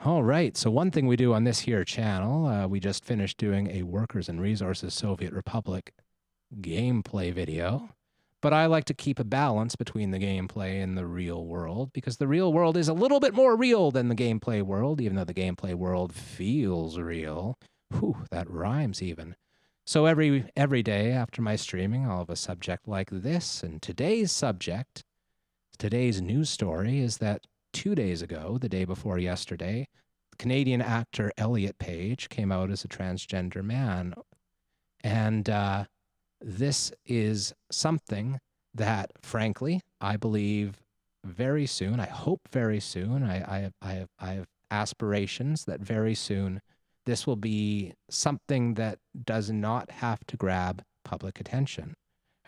All right. So one thing we do on this here channel, we just finished doing a Workers and Resources Soviet Republic gameplay video. But I like to keep a balance between the gameplay and the real world, because the real world is a little bit more real than the gameplay world, even though the gameplay world feels real. Whew, that rhymes even. So every day after my streaming, I'll have a subject like this. And today's subject, today's news story, is that 2 days ago, the day before yesterday, Canadian actor Elliot Page came out as a transgender man. And this is something that, frankly, I believe very soon, I hope very soon, I have aspirations that very soon this will be something that does not have to grab public attention.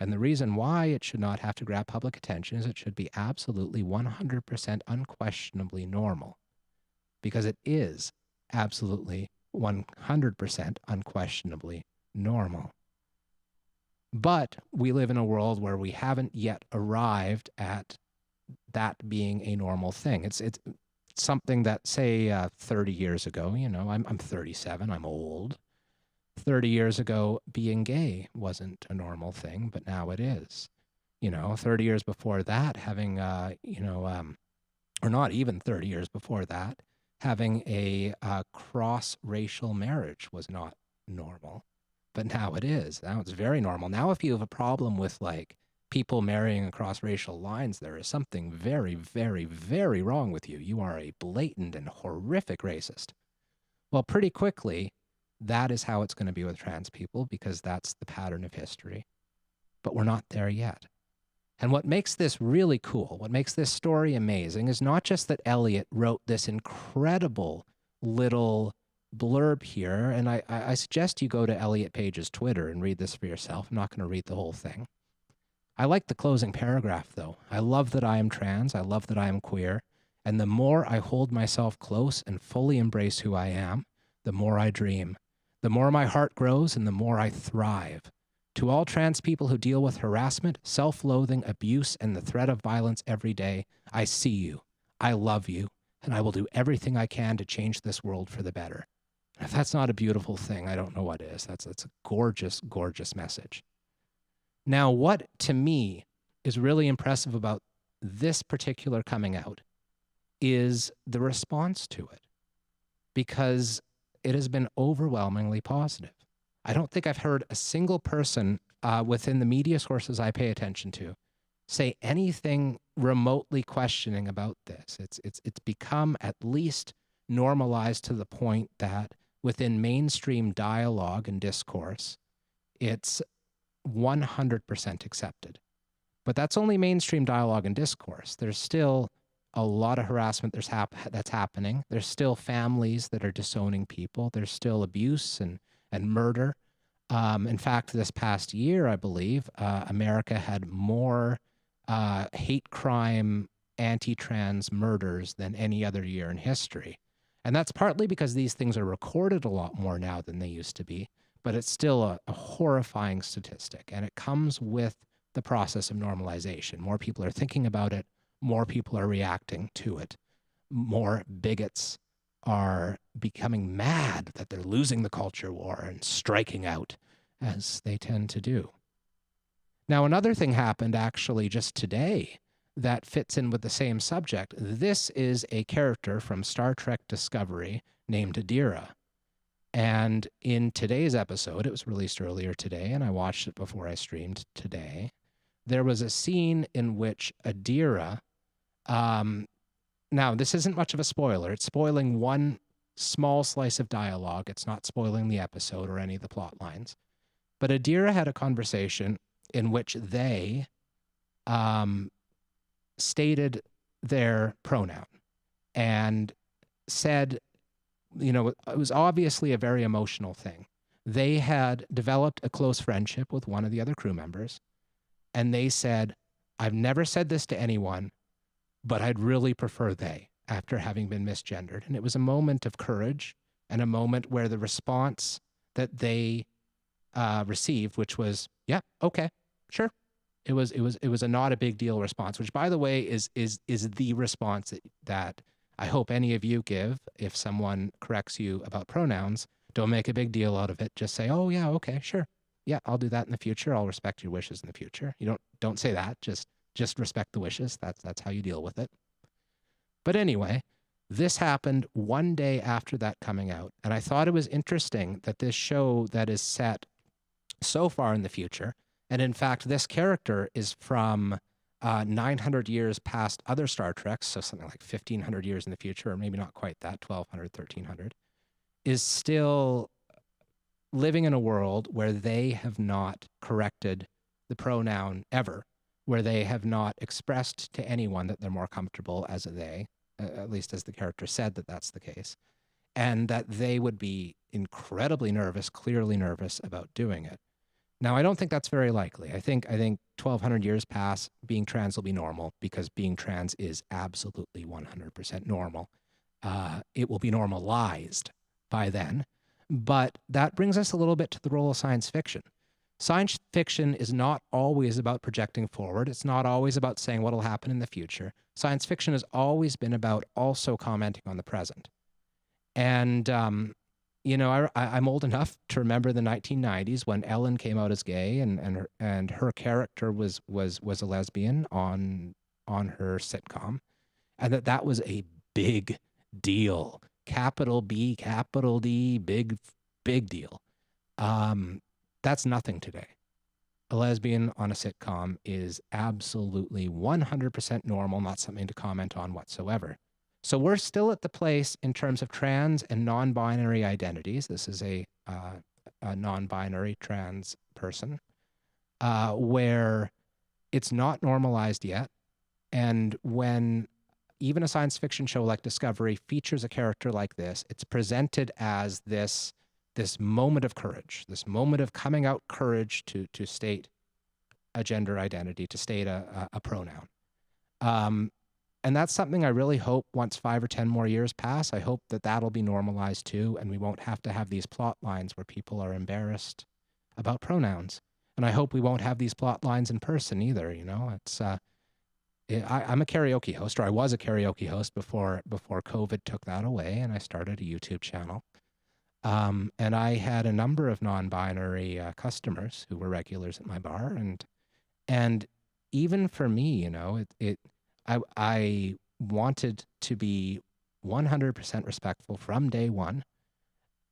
And the reason why it should not have to grab public attention is it should be absolutely 100% unquestionably normal, because it is absolutely 100% unquestionably normal. But we live in a world where we haven't yet arrived at that being a normal thing. It's something that, say, 30 years ago, you know, I'm 37, I'm old. 30 years ago, being gay wasn't a normal thing, but now it is. You know, 30 years before that, having, or not even 30 years before that, having a cross-racial marriage was not normal. But now it is. Now it's very normal. Now if you have a problem with, like, people marrying across racial lines, there is something very, very, very wrong with you. You are a blatant and horrific racist. Well, pretty quickly, that is how it's going to be with trans people, because that's the pattern of history. But we're not there yet. And what makes this really cool, what makes this story amazing, is not just that Elliot wrote this incredible little blurb here, and I suggest you go to Elliot Page's Twitter and read this for yourself. I'm not going to read the whole thing. I like the closing paragraph, though. I love that I am trans. I love that I am queer. And the more I hold myself close and fully embrace who I am, the more I dream. The more my heart grows and the more I thrive. To all trans people who deal with harassment, self-loathing, abuse, and the threat of violence every day, I see you. I love you. And I will do everything I can to change this world for the better. And if that's not a beautiful thing, I don't know what is. That's a gorgeous, gorgeous message. Now, what to me is really impressive about this particular coming out is the response to it, because it has been overwhelmingly positive. I don't think I've heard a single person within the media sources I pay attention to say anything remotely questioning about this. It's become at least normalized to the point that within mainstream dialogue and discourse, it's 100% accepted. But that's only mainstream dialogue and discourse. There's still a lot of harassment that's happening. There's still families that are disowning people. There's still abuse and murder. In fact, this past year, I believe, America had more hate crime, anti-trans murders than any other year in history. And that's partly because these things are recorded a lot more now than they used to be, but it's still a horrifying statistic. And it comes with the process of normalization. More people are thinking about it. More people are reacting to it. More bigots are becoming mad that they're losing the culture war and striking out, as they tend to do. Now, another thing happened actually just today that fits in with the same subject. This is a character from Star Trek Discovery named Adira. And in today's episode, it was released earlier today, and I watched it before I streamed today, there was a scene in which Adira, now this isn't much of a spoiler, it's spoiling one small slice of dialogue, it's not spoiling the episode or any of the plot lines, but Adira had a conversation in which they stated their pronoun and said, you know, it was obviously a very emotional thing. They had developed a close friendship with one of the other crew members, and they said, I've never said this to anyone, but I'd really prefer they, after having been misgendered. And it was a moment of courage and a moment where the response that they received, which was, yeah, okay, sure. It was a not a big deal response, which, by the way, is the response that I hope any of you give, if someone corrects you about pronouns, don't make a big deal out of it. Just say, oh yeah, okay, sure. Yeah, I'll do that in the future. I'll respect your wishes in the future. You don't say that. Just respect the wishes. That's how you deal with it. But anyway, this happened one day after that coming out. And I thought it was interesting that this show that is set so far in the future, and in fact, this character is from 900 years past other Star Treks, so something like 1,500 years in the future, or maybe not quite that, 1,200, 1,300, is still living in a world where they have not corrected the pronoun ever, where they have not expressed to anyone that they're more comfortable as a they, at least as the character said that that's the case, and that they would be incredibly nervous, clearly nervous about doing it. Now, I don't think that's very likely. I think 1,200 years pass, being trans will be normal because being trans is absolutely 100% normal. It will be normalized by then. But that brings us a little bit to the role of science fiction. Science fiction is not always about projecting forward. It's not always about saying what will happen in the future. Science fiction has always been about also commenting on the present. And I'm old enough to remember the 1990s when Ellen came out as gay, and her character was a lesbian on her sitcom, and that was a big deal. Capital B, capital D, big deal. That's nothing today. A lesbian on a sitcom is absolutely 100% normal, not something to comment on whatsoever. So we're still at the place in terms of trans and non-binary identities. This is a non-binary trans person where it's not normalized yet. And when even a science fiction show like Discovery features a character like this, it's presented as this moment of courage, this moment of coming out courage to state a gender identity, to state a pronoun. And that's something I really hope once 5 or 10 more years pass, I hope that that'll be normalized too, and we won't have to have these plot lines where people are embarrassed about pronouns. And I hope we won't have these plot lines in person either. It's I'm a karaoke host, or I was a karaoke host before COVID took that away, and I started a YouTube channel. And I had a number of non-binary customers who were regulars at my bar, and even for me, I wanted to be 100% respectful from day one,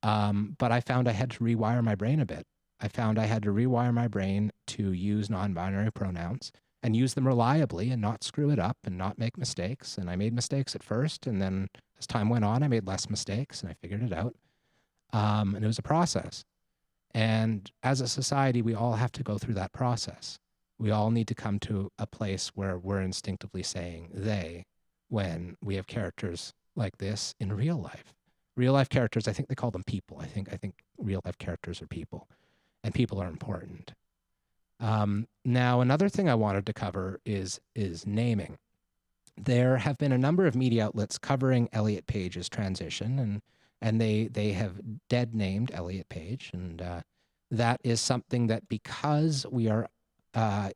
but I found I had to rewire my brain a bit. I found I had to rewire my brain to use non-binary pronouns and use them reliably and not screw it up and not make mistakes. And I made mistakes at first, and then as time went on, I made less mistakes and I figured it out. And it was a process. And as a society, we all have to go through that process. We all need to come to a place where we're instinctively saying they when we have characters like this in real life. Real life characters, I think they call them people. I think real life characters are people, and people are important. Now, another thing I wanted to cover is naming. There have been a number of media outlets covering Elliot Page's transition, and they have dead named Elliot Page, and that is something that, because we are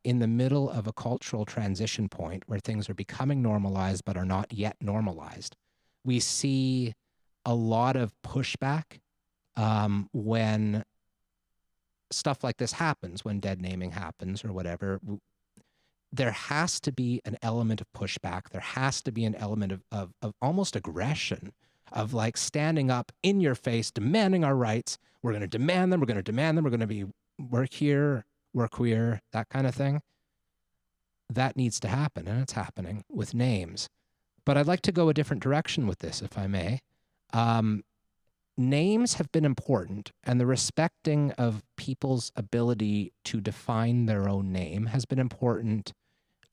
in the middle of a cultural transition point where things are becoming normalized but are not yet normalized, we see a lot of pushback when stuff like this happens, when dead naming happens or whatever. There has to be an element of pushback. There has to be an element of almost aggression, of like standing up in your face, demanding our rights. We're going to demand them. We're going to demand them. We're going to be, we're here, we're queer, that kind of thing. That needs to happen, and it's happening with names. But I'd like to go a different direction with this, if I may. Names have been important, and the respecting of people's ability to define their own name has been important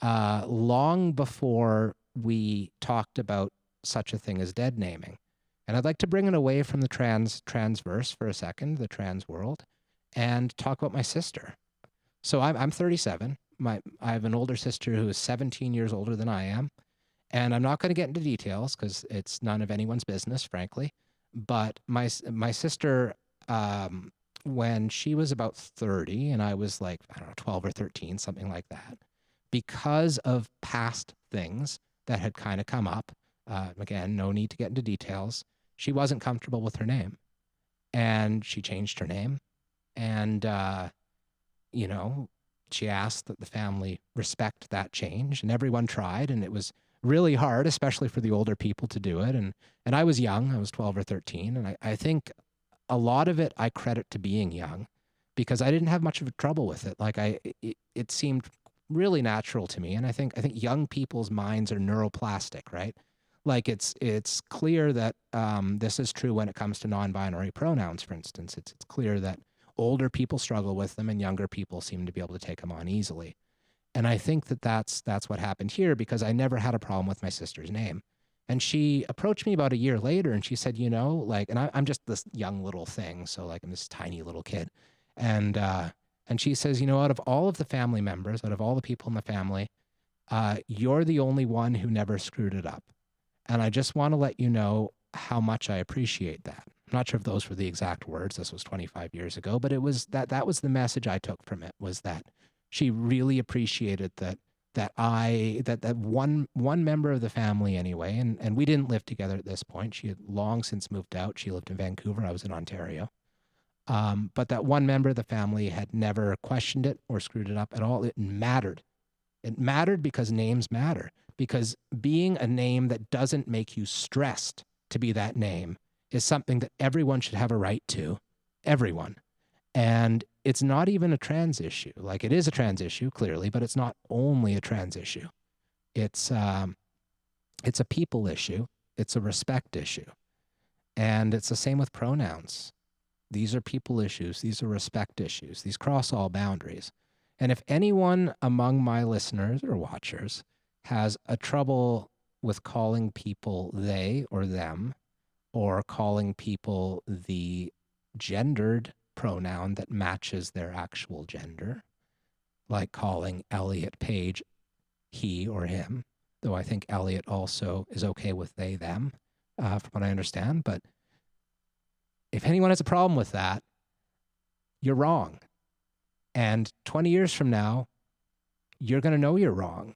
long before we talked about such a thing as dead naming. And I'd like to bring it away from the transverse for a second, the trans world, and talk about my sister. So I'm 37. I have an older sister who is 17 years older than I am. And I'm not going to get into details because it's none of anyone's business, frankly. But my sister, when she was about 30 and I was like, I don't know, 12 or 13, something like that, because of past things that had kind of come up, Again, no need to get into details. She wasn't comfortable with her name, and she changed her name. And, you know, she asked that the family respect that change, and everyone tried, and it was really hard, especially for the older people to do it. And I was young, I was 12 or 13. And I think a lot of it I credit to being young, because I didn't have much of a trouble with it. Like it seemed really natural to me. And I think young people's minds are neuroplastic, right? Like it's clear that this is true when it comes to non-binary pronouns, for instance. It's clear that older people struggle with them and younger people seem to be able to take them on easily. And I think that that's what happened here, because I never had a problem with my sister's name. And she approached me about a year later and she said, you know, like, and I'm just this young little thing. So like I'm this tiny little kid. And she says, you know, out of all of the family members, out of all the people in the family, you're the only one who never screwed it up. And I just want to let you know how much I appreciate that. I'm not sure if those were the exact words. This was 25 years ago, but it was that was the message I took from it, was that she really appreciated that one member of the family anyway, and we didn't live together at this point. She had long since moved out. She lived in Vancouver. I was in Ontario. But that one member of the family had never questioned it or screwed it up at all. It mattered. It mattered because names matter. Because being a name that doesn't make you stressed to be that name is something that everyone should have a right to. Everyone. And it's not even a trans issue. Like, it is a trans issue, clearly, but it's not only a trans issue. It's a people issue. It's a respect issue. And it's the same with pronouns. These are people issues. These are respect issues. These cross all boundaries. And if anyone among my listeners or watchers has a trouble with calling people they or them, or calling people the gendered pronoun that matches their actual gender, like calling Elliot Page he or him, though I think Elliot also is okay with they, them, from what I understand. But if anyone has a problem with that, you're wrong. And 20 years from now, you're going to know you're wrong.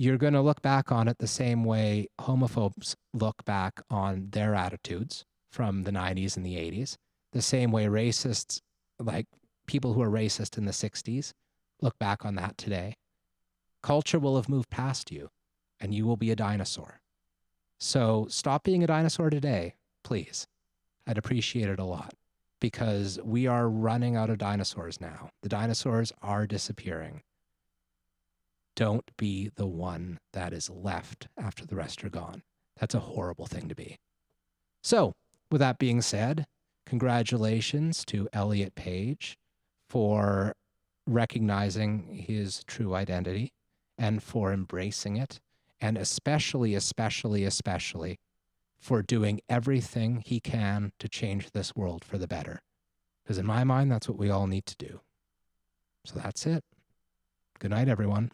You're going to look back on it the same way homophobes look back on their attitudes from the 90s and the 80s, the same way racists, like people who are racist in the 60s, look back on that today. Culture will have moved past you, and you will be a dinosaur. So stop being a dinosaur today, please. I'd appreciate it a lot, because we are running out of dinosaurs now. The dinosaurs are disappearing. Don't be the one that is left after the rest are gone. That's a horrible thing to be. So, with that being said, congratulations to Elliot Page for recognizing his true identity and for embracing it, and especially for doing everything he can to change this world for the better. Because in my mind, that's what we all need to do. So that's it. Good night, everyone.